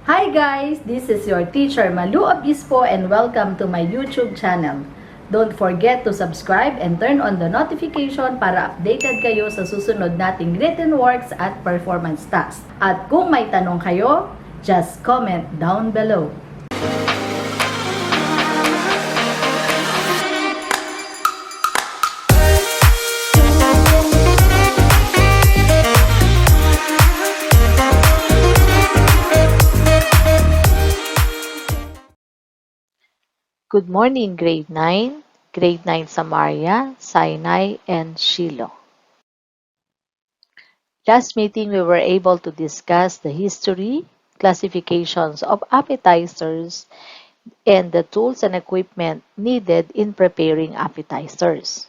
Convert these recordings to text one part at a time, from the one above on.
Hi guys! This is your teacher Malou Obispo and welcome to my YouTube channel. Don't forget to subscribe and turn on the notification para updated kayo sa susunod nating written works at performance tasks. At kung may tanong kayo, just comment down below. Good morning, Grade 9, Grade 9 Samaria, Sinai, and Shiloh. Last meeting, we were able to discuss the history, classifications of appetizers, and the tools and equipment needed in preparing appetizers.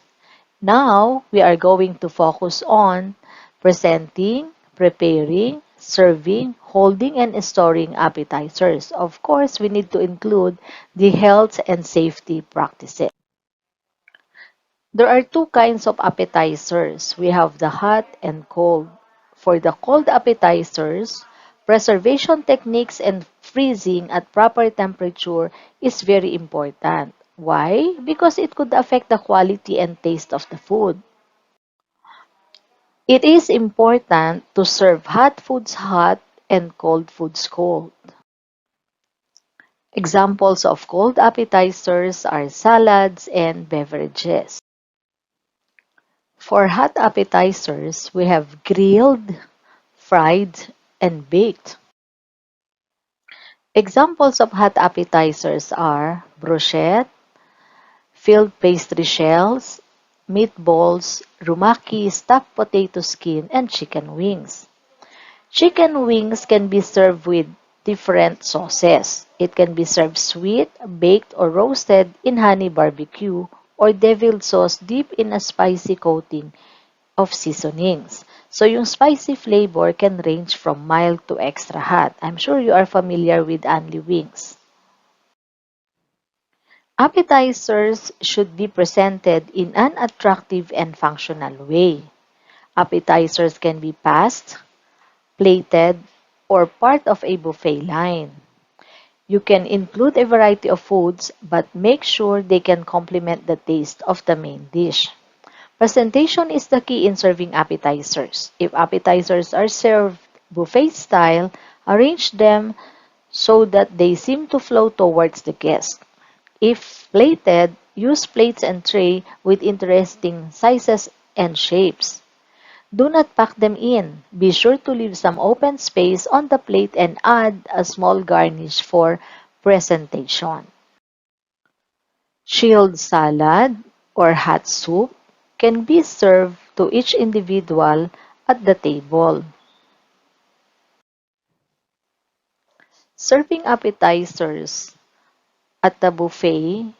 Now, we are going to focus on presenting, preparing, serving, holding, and storing appetizers. Of course, we need to include the health and safety practices. There are two kinds of appetizers. We have the hot and cold. For the cold appetizers, preservation techniques and freezing at proper temperature is very important. Why? Because it could affect the quality and taste of the food. It is important to serve hot foods hot and cold foods cold. Examples of cold appetizers are salads and beverages. For hot appetizers, we have grilled, fried, and baked. Examples of hot appetizers are brochette, filled pastry shells, meatballs, rumaki, stuffed potato skin, and chicken wings. Chicken wings can be served with different sauces. It can be served sweet, baked, or roasted in honey barbecue, or deviled sauce dipped in a spicy coating of seasonings. So yung spicy flavor can range from mild to extra hot. I'm sure you are familiar with Anli wings. Appetizers should be presented in an attractive and functional way. Appetizers can be passed, plated, or part of a buffet line. You can include a variety of foods, but make sure they can complement the taste of the main dish. Presentation is the key in serving appetizers. If appetizers are served buffet style, arrange them so that they seem to flow towards the guest. If plated, use plates and tray with interesting sizes and shapes. Do not pack them in. Be sure to leave some open space on the plate and add a small garnish for presentation. Chilled salad or hot soup can be served to each individual at the table. Serving appetizers at the buffet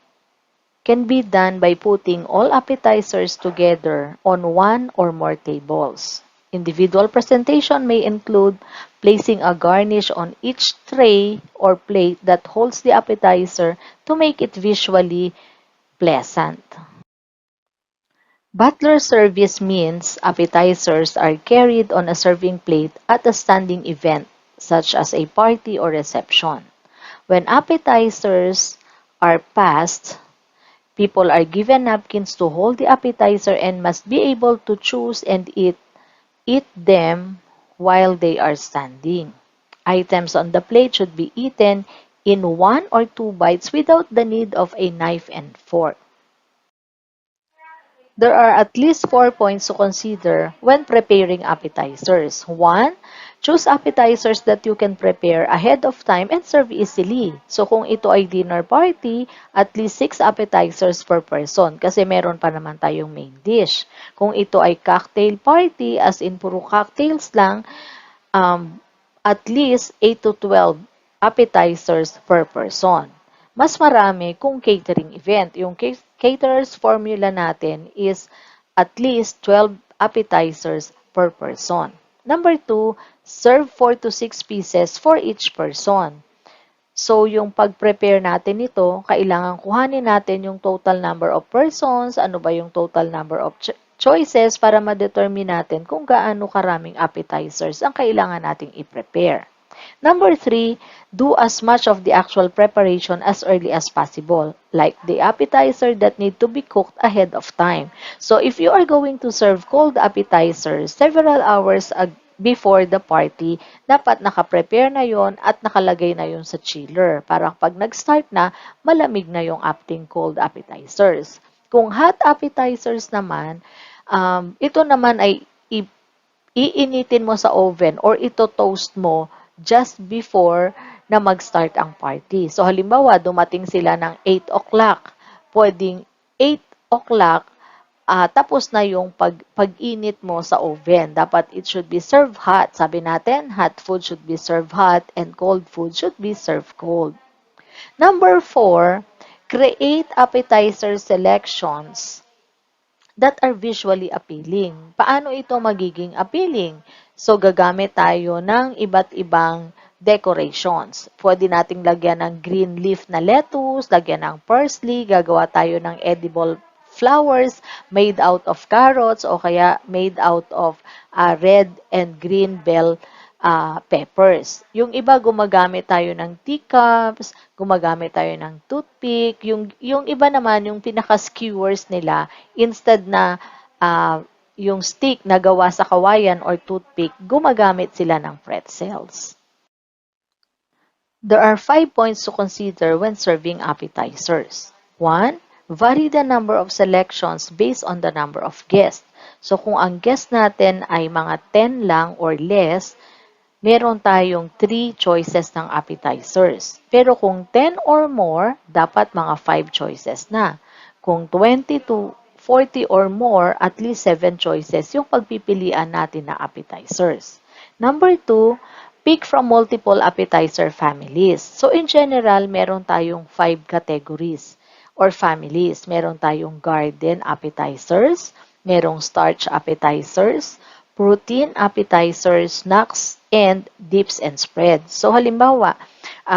can be done by putting all appetizers together on one or more tables. Individual presentation may include placing a garnish on each tray or plate that holds the appetizer to make it visually pleasant. Butler service means appetizers are carried on a serving plate at a standing event, such as a party or reception. When appetizers are passed, people are given napkins to hold the appetizer and must be able to choose and eat them while they are standing. Items on the plate should be eaten in one or two bites without the need of a knife and fork. There are at least 4 points to consider when preparing appetizers. 1. Choose appetizers that you can prepare ahead of time and serve easily. So kung ito ay dinner party, at least 6 appetizers per person kasi meron pa naman tayong main dish. Kung ito ay cocktail party, as in puro cocktails lang, at least 8 to 12 appetizers per person. Mas marami kung catering event. Yung caterer's formula natin is at least 12 appetizers per person. Number 2, serve 4 to 6 pieces for each person. So, yung pag-prepare natin nito, kailangan kuhanin natin yung total number of persons, ano ba yung total number of choices para ma-determine natin kung gaano karaming appetizers ang kailangan nating i-prepare. Number 3, do as much of the actual preparation as early as possible, like the appetizer that need to be cooked ahead of time. So if you are going to serve cold appetizers several hours before the party, dapat nakaprepare na yon at nakalagay na yon sa chiller para pag nag-start na, malamig na yung ating cold appetizers. Kung hot appetizers naman, ito naman ay iinitin mo sa oven or ito toast mo just before na mag-start ang party. So halimbawa, dumating sila ng 8 o'clock. Pwedeng 8 o'clock, tapos na yung pag-init mo sa oven. Dapat it should be served hot. Sabi natin, hot food should be served hot and cold food should be served cold. Number 4, create appetizer selections that are visually appealing. Paano ito magiging appealing? So, gagamit tayo ng iba't ibang decorations. Pwede nating lagyan ng green leaf na lettuce, lagyan ng parsley, gagawa tayo ng edible flowers made out of carrots o kaya made out of red and green bell peppers. Yung iba, gumagamit tayo ng teacups, gumagamit tayo ng toothpick. Yung iba naman, yung pinaka-skewers nila, instead na yung stick na gawa sa kawayan or toothpick, gumagamit sila ng pretzels. There are 5 points to consider when serving appetizers. 1. Vary the number of selections based on the number of guests. So kung ang guest natin ay mga 10 lang or less, meron tayong 3 choices ng appetizers. Pero kung 10 or more, dapat mga 5 choices na. Kung 20 to 40 or more, at least 7 choices yung pagpipilian natin na appetizers. Number 2, pick from multiple appetizer families. So in general, meron tayong 5 categories or families. Meron tayong garden appetizers, merong starch appetizers, protein appetizers, snacks, and dips and spreads. So halimbawa,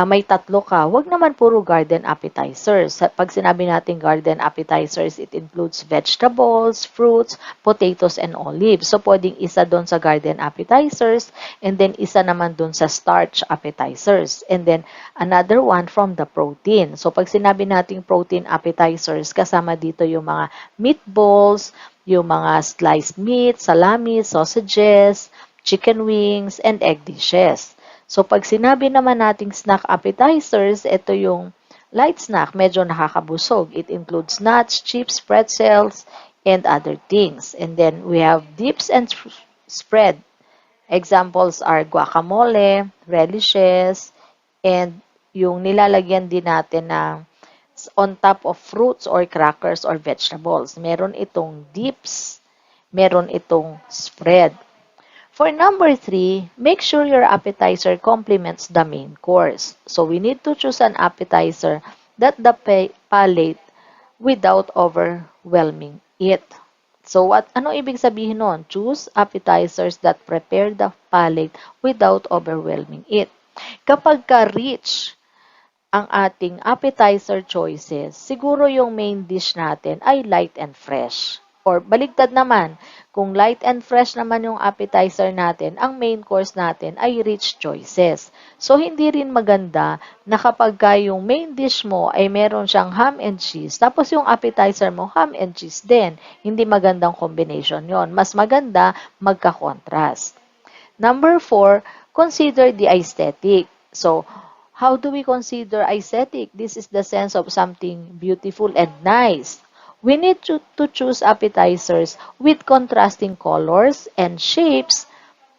may 3 ka, wag naman puro garden appetizers. Pag sinabi natin garden appetizers, it includes vegetables, fruits, potatoes, and olives. So pwedeng isa doon sa garden appetizers, and then isa naman doon sa starch appetizers, and then another one from the protein. So pag sinabi natin protein appetizers, kasama dito yung mga meatballs, yung mga sliced meat, salami, sausages, chicken wings, and egg dishes. So, pag sinabi naman nating snack appetizers, ito yung light snack, medyo nakakabusog. It includes nuts, chips, pretzels, and other things. And then, we have dips and spread. Examples are guacamole, relishes, and yung nilalagyan din natin na on top of fruits or crackers or vegetables. Meron itong dips, meron itong spread. For number 3, make sure your appetizer complements the main course. So we need to choose an appetizer that the palate without overwhelming it. So ano ibig sabihin nun? Choose appetizers that prepare the palate without overwhelming it. Kapag ka-rich ang ating appetizer choices, siguro yung main dish natin ay light and fresh. Or baligtad naman, kung light and fresh naman yung appetizer natin, ang main course natin ay rich choices. So, hindi rin maganda na kapag yung main dish mo ay meron siyang ham and cheese, tapos yung appetizer mo ham and cheese din. Hindi magandang combination yon. Mas maganda magka-contrast. Number 4, consider the aesthetic. So, how do we consider aesthetic? This is the sense of something beautiful and nice. We need to choose appetizers with contrasting colors and shapes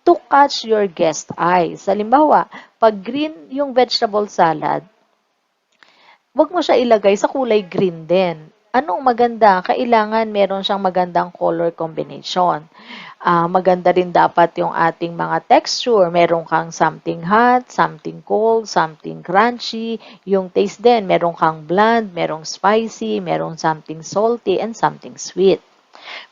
to catch your guest eyes. Halimbawa, pag green yung vegetable salad, wag mo siya ilagay sa kulay green din. Anong maganda? Kailangan meron siyang magandang color combination. Maganda rin dapat yung ating mga texture. Meron kang something hot, something cold, something crunchy. Yung taste din, meron kang bland, merong spicy, merong something salty, and something sweet.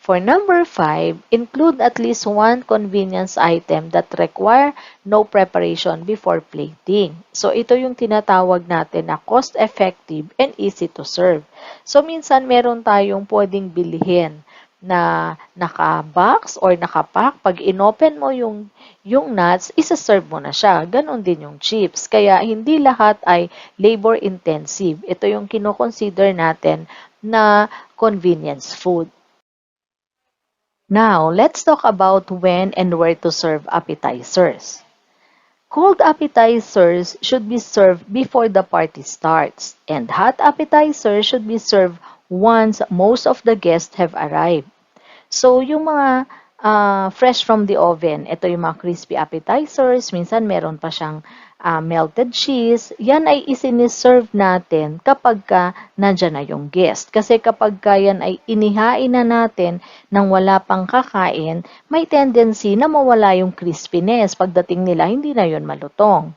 For number 5, include at least one convenience item that require no preparation before plating. So, ito yung tinatawag natin na cost-effective and easy to serve. So, minsan meron tayong pwedeng bilhin na naka-box or nakapack, pag inopen mo yung nuts, isa-serve mo na siya. Ganon din yung chips. Kaya hindi lahat ay labor-intensive. Ito yung kino-consider natin na convenience food. Now, let's talk about when and where to serve appetizers. Cold appetizers should be served before the party starts, and hot appetizers should be served once most of the guests have arrived. So, yung mga fresh from the oven, ito yung mga crispy appetizers, minsan meron pa siyang melted cheese, yan ay isiniserve natin kapag ka nandyan na yung guest. Kasi kapag ka yan ay inihain na natin nang wala pang kakain, may tendency na mawala yung crispiness. Pagdating nila, hindi na yun malutong.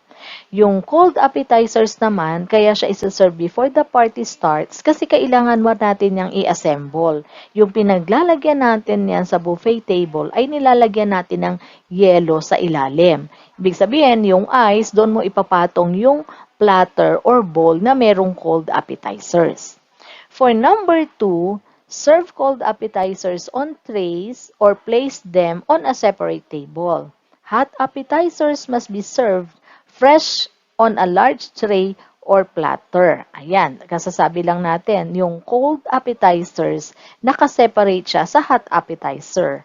Yung cold appetizers naman, kaya siya isa-serve before the party starts kasi kailangan mo natin niyang i-assemble. Yung pinaglalagyan natin yan sa buffet table ay nilalagyan natin ng yelo sa ilalim. Ibig sabihin, yung ice, doon mo ipapatong yung platter or bowl na merong cold appetizers. For number 2, serve cold appetizers on trays or place them on a separate table. Hot appetizers must be served fresh on a large tray or platter. Ayan, kasasabi lang natin, yung cold appetizers, nakaseparate siya sa hot appetizer.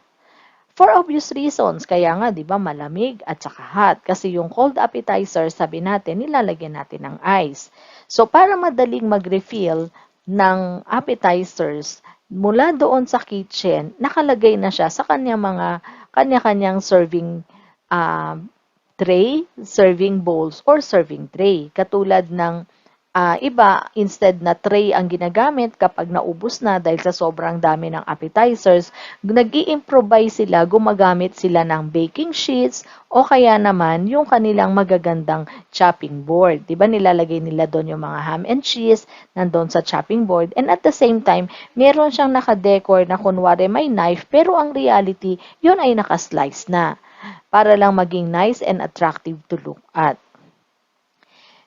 For obvious reasons, kaya nga, di ba, malamig at saka hot. Kasi yung cold appetizer, sabi natin, nilalagyan natin ng ice. So, para madaling mag-refill ng appetizers, mula doon sa kitchen, nakalagay na siya sa kanya-kanyang serving tray, serving bowls, or serving tray. Katulad ng iba, instead na tray ang ginagamit kapag naubos na dahil sa sobrang dami ng appetizers, nag-i-improvise sila, gumagamit sila ng baking sheets o kaya naman yung kanilang magagandang chopping board. Diba nilalagay nila doon yung mga ham and cheese nandun sa chopping board, and at the same time, meron siyang nakadecor na kunwari may knife pero ang reality, yun ay nakaslice na para lang maging nice and attractive to look at.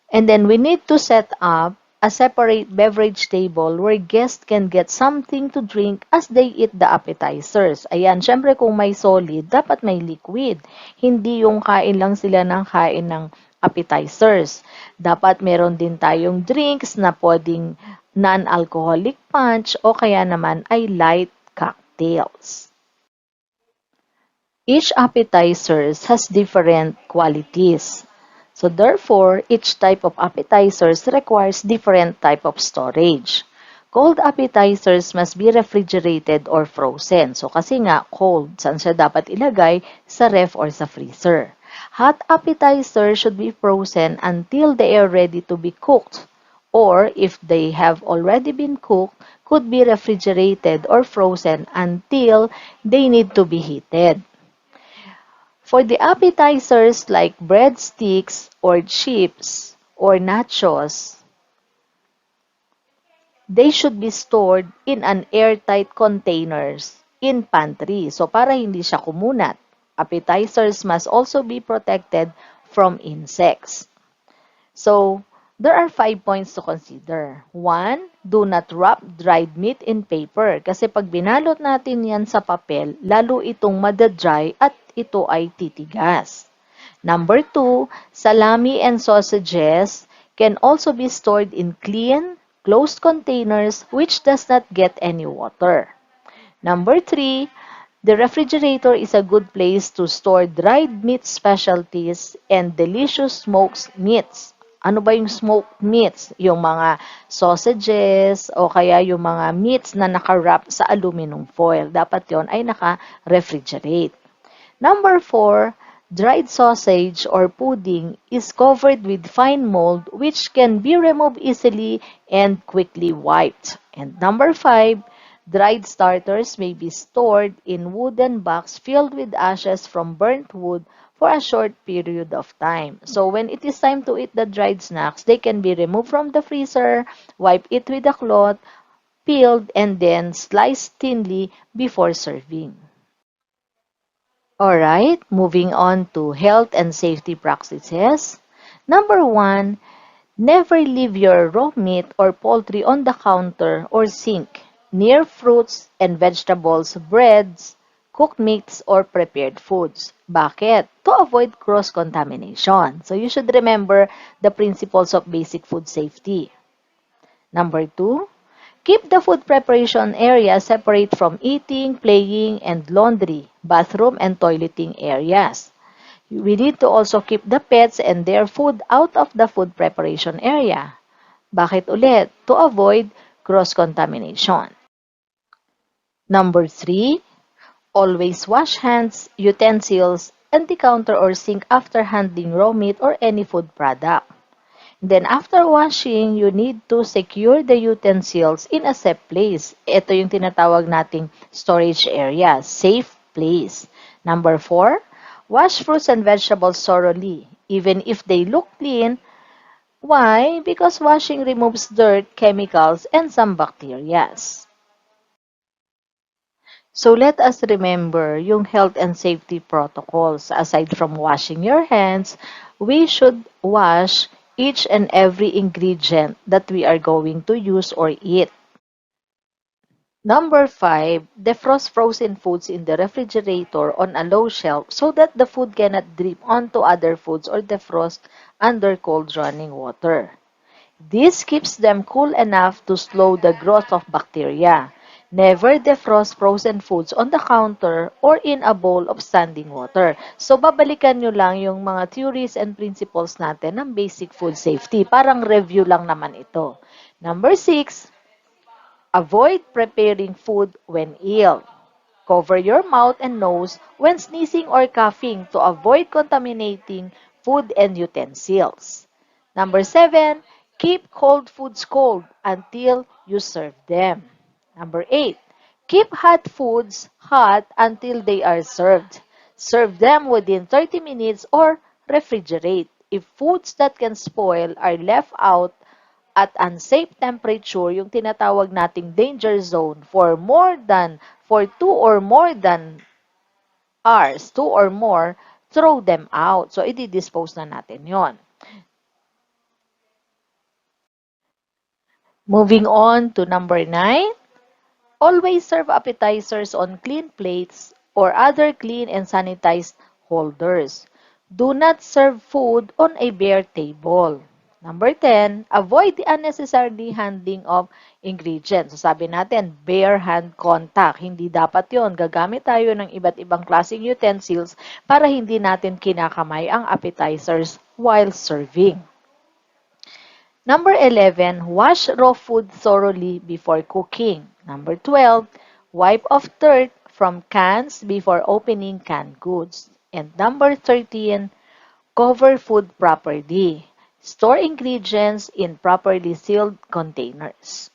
And then we need to set up a separate beverage table where guests can get something to drink as they eat the appetizers. Ayan, syempre kung may solid, dapat may liquid. Hindi yung kain lang sila ng kain ng appetizers. Dapat meron din tayong drinks na pwedeng non-alcoholic punch o kaya naman ay light cocktails. Each appetizers has different qualities. So therefore, each type of appetizers requires different type of storage. Cold appetizers must be refrigerated or frozen. So kasi nga, cold, saan siya dapat ilagay? Sa ref or sa freezer. Hot appetizers should be frozen until they are ready to be cooked. Or if they have already been cooked, could be refrigerated or frozen until they need to be heated. For the appetizers like breadsticks or chips or nachos, they should be stored in an airtight containers in pantry. So para hindi siya kumunat. Appetizers must also be protected from insects. So, there are 5 points to consider. 1, do not wrap dried meat in paper. Kasi pag binalot natin yan sa papel, lalo itong madadry at ito ay titigas. Number 2, salami and sausages can also be stored in clean, closed containers which does not get any water. Number 3, the refrigerator is a good place to store dried meat specialties and delicious smoked meats. Ano ba yung smoked meats? Yung mga sausages o kaya yung mga meats na naka-wrap sa aluminum foil. Dapat yon ay naka-refrigerate. Number 4, dried sausage or pudding is covered with fine mold which can be removed easily and quickly wiped. And number 5, dried starters may be stored in wooden box filled with ashes from burnt wood for a short period of time. So when it is time to eat the dried snacks, they can be removed from the freezer, wipe it with a cloth, peeled, and then sliced thinly before serving. Alright, moving on to health and safety practices. Number 1, never leave your raw meat or poultry on the counter or sink. near fruits and vegetables, breads, cooked meats, or prepared foods. Bakit? To avoid cross-contamination. So you should remember the principles of basic food safety. Number 2, keep the food preparation area separate from eating, playing, and laundry, bathroom, and toileting areas. We need to also keep the pets and their food out of the food preparation area. Bakit ulit? To avoid cross-contamination. Number 3, always wash hands, utensils, and the counter or sink after handling raw meat or any food product. Then after washing, you need to secure the utensils in a safe place. Ito yung tinatawag nating storage area, safe place. Number 4, wash fruits and vegetables thoroughly, even if they look clean. Why? Because washing removes dirt, chemicals, and some bacteria. So let us remember yung health and safety protocols. Aside from washing your hands, we should wash each and every ingredient that we are going to use or eat. Number 5, defrost frozen foods in the refrigerator on a low shelf so that the food cannot drip onto other foods or defrost under cold running water. This keeps them cool enough to slow the growth of bacteria. Never defrost frozen foods on the counter or in a bowl of standing water. So, babalikan nyo lang yung mga theories and principles natin ng basic food safety. Parang review lang naman ito. Number 6, avoid preparing food when ill. Cover your mouth and nose when sneezing or coughing to avoid contaminating food and utensils. Number 7, keep cold foods cold until you serve them. Number 8, keep hot foods hot until they are served. Serve them within 30 minutes or refrigerate. If foods that can spoil are left out at unsafe temperature, yung tinatawag nating danger zone, for 2 or more, throw them out. So, i-dispose na natin yon. Moving on to number 9, always serve appetizers on clean plates or other clean and sanitized holders. Do not serve food on a bare table. Number 10, avoid the unnecessary handling of ingredients. So sabi natin, bare hand contact. Hindi dapat yon. Gagamit tayo ng iba't ibang klaseng utensils para hindi natin kinakamay ang appetizers while serving. Number 11, wash raw food thoroughly before cooking. Number 12, wipe off dirt from cans before opening canned goods. And number 13, cover food properly. Store ingredients in properly sealed containers.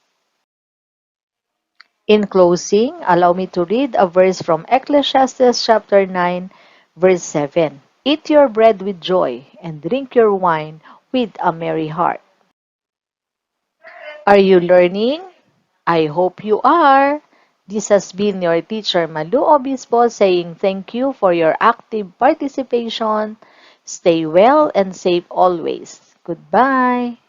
In closing, allow me to read a verse from Ecclesiastes chapter 9, verse 7. Eat your bread with joy and drink your wine with a merry heart. Are you learning? I hope you are. This has been your teacher Malou Obispo saying thank you for your active participation. Stay well and safe always. Goodbye.